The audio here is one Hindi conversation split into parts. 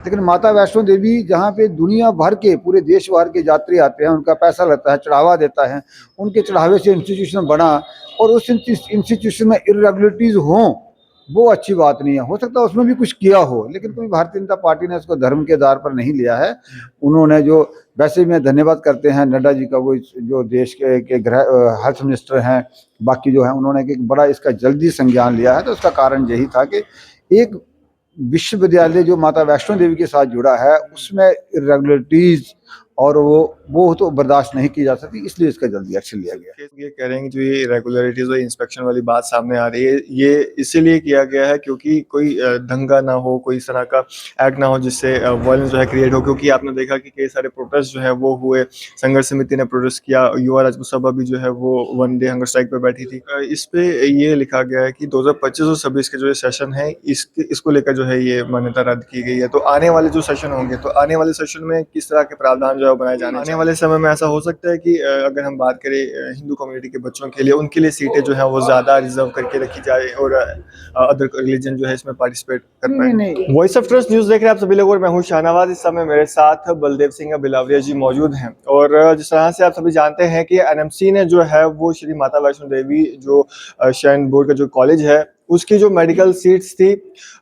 लेकिन माता वैष्णो देवी जहाँ पे दुनिया भर के पूरे देश भर के यात्री आते हैं, उनका पैसा लगता है, चढ़ावा देता है, उनके चढ़ावे से इंस्टीट्यूशन बना और उस इंस्टीट्यूशन में इरेगुलरिटीज हों, वो अच्छी बात नहीं है। हो सकता है उसमें भी कुछ किया हो, लेकिन कोई भारतीय जनता पार्टी ने उसको धर्म के आधार पर नहीं लिया है। उन्होंने जो, वैसे मैं धन्यवाद करते हैं नड्डा जी का, वो जो देश के गृह हेल्थ मिनिस्टर हैं, बाकी जो है, उन्होंने एक बड़ा इसका जल्दी संज्ञान लिया है। तो उसका कारण यही था कि एक विश्वविद्यालय जो माता वैष्णो देवी के साथ जुड़ा है, उसमें इरेगुलरिटीज और वो तो बर्दाश्त नहीं की जा सकती, इसलिए इसका जल्दी एक्शन लिया गया। ये कह रहे हैं कि जो ये इरेगुलरिटीज और इंस्पेक्शन वाली बात सामने आ रही है, ये इसीलिए किया गया है क्योंकि कोई दंगा ना हो, कोई इस तरह का एक्ट ना हो जिससे वायलेंस जो है क्रिएट हो। क्योंकि आपने देखा कि कई सारे प्रोटेस्ट जो है वो हुए, संघर्ष समिति ने प्रोटेस्ट किया, युवा राजपूत सभा भी जो है वो 1 डे हंगर स्ट्राइक पे बैठी थी। इस पे ये लिखा गया है कि 2025 और 26 के जो सेशन है, इसको लेकर जो है ये मान्यता रद्द की गई है। तो आने वाले जो सेशन होंगे, तो आने वाले सेशन में किस तरह के प्रावधान जो है बनाए जाने, आने वाले समय में ऐसा हो सकता है कि अगर हम बात करें हिंदू कम्युनिटी के बच्चों के लिए, उनके लिए सीटें जो है वो ज्यादा रिजर्व करके रखी जाए और अदर रिलीजन जो है इसमें पार्टिसिपेट कर पाए। वॉइस ऑफ ट्रस्ट न्यूज देख रहे हैं आप सभी लोग और मैं हूं शाहनवाज। इस समय मेरे साथ बलदेव सिंह बिलावरिया जी मौजूद हैं और जिस तरह से आप सभी जानते हैं कि एनएमसी ने जो है वो श्री माता वैष्णो देवी जो श्राइन बोर्ड का जो कॉलेज है, उसकी जो मेडिकल सीट्स थी,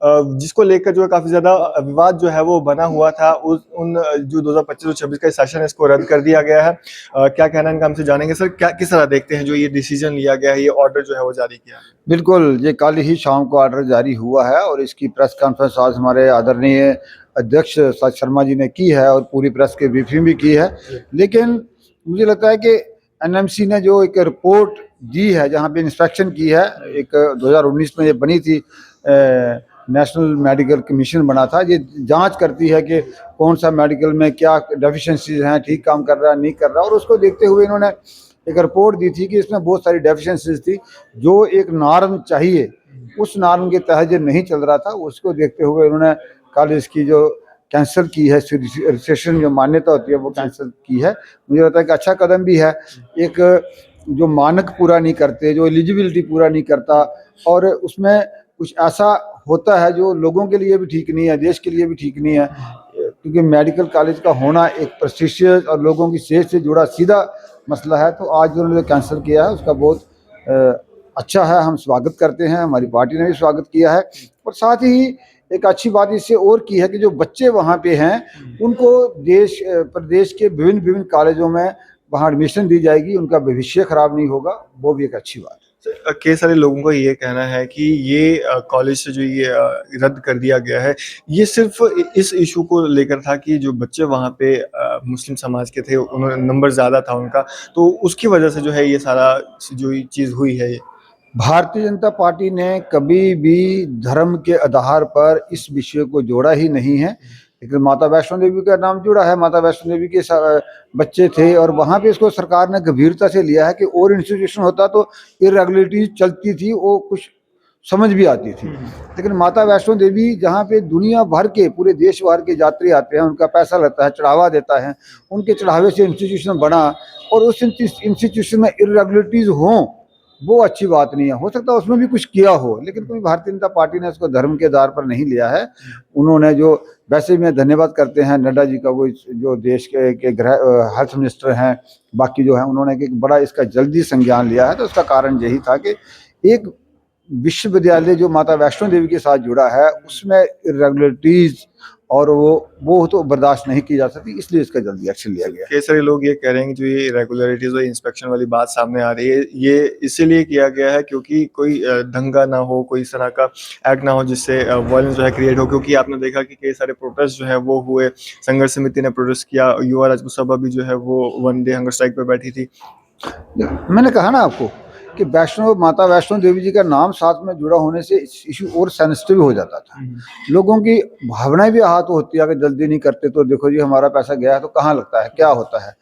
जिसको लेकर जो है काफी ज्यादा विवाद जो है वो बना हुआ था, उन जो 2025 और 26 का सेशन है इसको रद्द कर दिया गया है। क्या कहना है इनका, हमसे जानेंगे। सर, क्या किस तरह देखते हैं जो ये डिसीजन लिया गया है, ये ऑर्डर जो है वो जारी किया? बिल्कुल, ये कल ही शाम को ऑर्डर जारी हुआ है और इसकी प्रेस कॉन्फ्रेंस आज हमारे आदरणीय अध्यक्ष सच शर्मा जी ने की है और पूरी प्रेस की ब्रीफिंग भी की है। लेकिन मुझे लगता है कि एनएमसी ने जो एक रिपोर्ट दी है, जहाँ पे इंस्पेक्शन की है, एक 2019 में ये बनी थी, नेशनल मेडिकल कमीशन बना था, ये जांच करती है कि कौन सा मेडिकल में क्या डेफिशिएंसीज हैं, ठीक काम कर रहा है नहीं कर रहा, और उसको देखते हुए इन्होंने एक रिपोर्ट दी थी कि इसमें बहुत सारी डेफिशिएंसीज थी। जो एक नॉर्म चाहिए, उस नॉर्म के तहत जो नहीं चल रहा था, उसको देखते हुए उन्होंने कल इसकी जो कैंसिल की है, रजिस्ट्रेशन जो मान्यता होती है वो कैंसिल की है। मुझे लगता है कि अच्छा कदम भी है। एक जो मानक पूरा नहीं करते, जो एलिजिबिलिटी पूरा नहीं करता, और उसमें कुछ ऐसा होता है जो लोगों के लिए भी ठीक नहीं है, देश के लिए भी ठीक नहीं है, क्योंकि मेडिकल कॉलेज का होना एक प्रेस्टिजियस और लोगों की सेहत से जुड़ा सीधा मसला है। तो आज जो उन्होंने कैंसिल किया है उसका बहुत अच्छा है, हम स्वागत करते हैं, हमारी पार्टी ने भी स्वागत किया है। और साथ ही एक अच्छी बात इससे और की है कि जो बच्चे वहाँ पे हैं उनको देश प्रदेश के विभिन्न कॉलेजों में वहाँ एडमिशन दी जाएगी, उनका भविष्य खराब नहीं होगा, वो भी एक अच्छी बात है। कई सारे लोगों का ये कहना है कि ये कॉलेज से जो ये रद्द कर दिया गया है, ये सिर्फ इस इशू को लेकर था कि जो बच्चे वहाँ पे मुस्लिम समाज के थे, उन्होंने नंबर ज़्यादा था उनका, तो उसकी वजह से जो है ये सारा जो ये चीज़ हुई है। ये भारतीय जनता पार्टी ने कभी भी धर्म के आधार पर इस विषय को जोड़ा ही नहीं है। लेकिन माता वैष्णो देवी का नाम जुड़ा है, माता वैष्णो देवी के बच्चे थे और वहाँ पे इसको सरकार ने गंभीरता से लिया है कि और इंस्टीट्यूशन होता तो इरेगुलरिटीज चलती थी, वो कुछ समझ भी आती थी। लेकिन माता वैष्णो देवी जहाँ पे दुनिया भर के पूरे देश भर के यात्री आते हैं, उनका पैसा लगता है, चढ़ावा देता है, उनके चढ़ावे से इंस्टीट्यूशन बना और उस इंस्टीट्यूशन में इरेगुलरिटीज हों, वो अच्छी बात नहीं है। हो सकता है उसमें भी कुछ किया हो, लेकिन कोई भारतीय जनता पार्टी ने उसको धर्म के आधार पर नहीं लिया है। उन्होंने जो, वैसे मैं धन्यवाद करते हैं नड्डा जी का, वो जो देश के गृह हेल्थ मिनिस्टर हैं, बाकी जो है, उन्होंने एक बड़ा इसका जल्दी संज्ञान लिया है। तो उसका कारण यही था कि एक विश्वविद्यालय जो माता वैष्णो देवी के साथ जुड़ा है, उसमें इरेगुलरिटीज और वो तो बर्दाश्त नहीं की जा सकती, इसलिए इसका जल्दी एक्शन लिया गया। कई सारे लोग ये कह रहे हैं कि जो ये इरेगुलरिटीज और इंस्पेक्शन वाली बात सामने आ रही है, ये इसीलिए किया गया है क्योंकि कोई दंगा ना हो, कोई इस तरह का एक्ट ना हो जिससे वायलेंस जो है क्रिएट हो। क्योंकि आपने देखा कि कई सारे प्रोटेस्ट जो है वो हुए, संघर्ष समिति ने प्रोटेस्ट किया, युवा राजपूत सभा भी जो है वो 1 डे हंगर स्ट्राइक पे बैठी थी। मैंने कहा ना आपको कि माता वैष्णो देवी जी का नाम साथ में जुड़ा होने से इशू और सेंसिटिव हो जाता था। लोगों की भावनाएं भी आहत होती है, अगर जल्दी नहीं करते तो देखो जी हमारा पैसा गया है तो कहाँ लगता है, क्या होता है,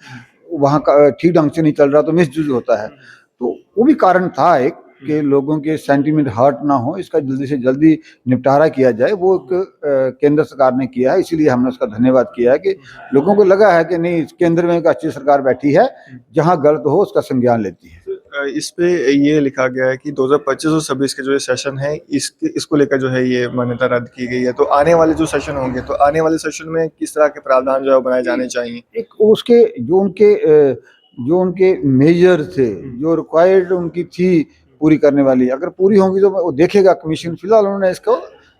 वहाँ का ठीक ढंग से नहीं चल रहा तो मिसयूज होता है। तो वो भी कारण था एक कि लोगों के सेंटीमेंट हर्ट ना हो, इसका जल्दी से जल्दी निपटारा किया जाए, वो एक केंद्र सरकार ने किया है। इसीलिए हमने उसका धन्यवाद किया है कि लोगों को लगा है कि नहीं, केंद्र में एक अच्छी सरकार बैठी है, जहाँ गलत हो उसका संज्ञान लेती है। इस पे ये लिखा गया है कि 2025 और 26 के जो ये सेशन है इसको लेकर जो है ये मान्यता रद्द की गई है। तो आने वाले जो सेशन होंगे, तो आने वाले सेशन में किस तरह के प्रावधान जो है वो बनाए जाने चाहिए? एक उसके जो उनके मेजर थे, जो रिक्वायर्ड उनकी थी पूरी करने वाली, अगर पूरी होंगी तो वो देखेगा कमीशन। फिलहाल उन्होंने इसको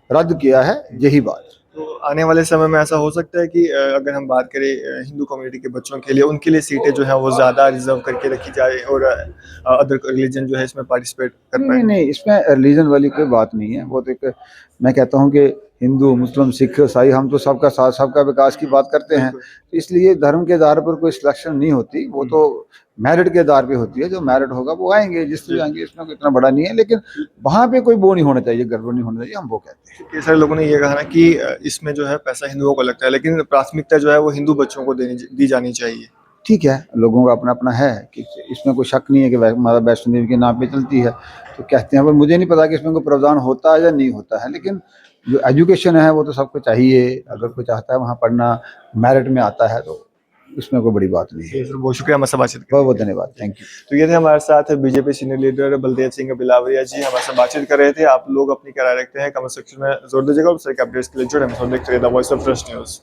रद्द किया है, यही बात। तो आने वाले समय में ऐसा हो सकता है कि अगर हम बात करें हिंदू कम्युनिटी के बच्चों के लिए, उनके लिए सीटें जो हैं वो ज़्यादा रिज़र्व करके रखी जाए और अदर रिलीजन जो है इसमें पार्टिसिपेट कर नहीं पाएँ? नहीं नहीं, इसमें रिलीजन वाली कोई बात नहीं है। वो तो एक, मैं कहता हूँ कि हिंदू, मुस्लिम, सिख, ईसाई, हम तो सबका साथ, सबका विकास की बात करते हैं। बिल्कुल। तो इसलिए धर्म के आधार पर कोई सिलेक्शन नहीं होती, वो तो मेरिट के आधार पे होती है। जो मेरिट होगा वो आएंगे, जिससे भी आएंगे, इसमें कोई इतना बड़ा नहीं है। लेकिन वहाँ पे कोई वो नहीं होना चाहिए, गड़बड़ नहीं होना चाहिए, हम वो कहते हैं। कई सारे लोगों ने ये कहा ना कि इसमें जो है पैसा हिंदुओं को लगता है, लेकिन प्राथमिकता जो है वो हिंदू बच्चों को दी जानी चाहिए। ठीक है, लोगों का अपना अपना है कि इसमें कोई शक नहीं है कि माता वैष्णो देवी के नाम पे चलती है, तो कहते हैं। पर मुझे नहीं पता कि इसमें कोई प्रावधान होता है या नहीं होता है। लेकिन जो एजुकेशन है वो तो सबको चाहिए। अगर कोई चाहता है वहाँ पढ़ना, मेरिट में आता है, तो इसमें कोई बड़ी बात नहीं है। जी, सर बहुत शुक्रिया हमारे साथ बातचीत करने बहुत बहुत के लिए। धन्यवाद, थैंक यू। तो ये थे हमारे साथ BJP senior leader Baldev Singh Bilawaria ji, हमारे साथ बातचीत कर रहे थे। आप लोग अपनी क्या राय रखते हैं कमेंट सेक्शन में ज़रूर दीजिएगा और सारे अपडेट्स के लिए जुड़े रहें। देखते रहिए the voice of trust news.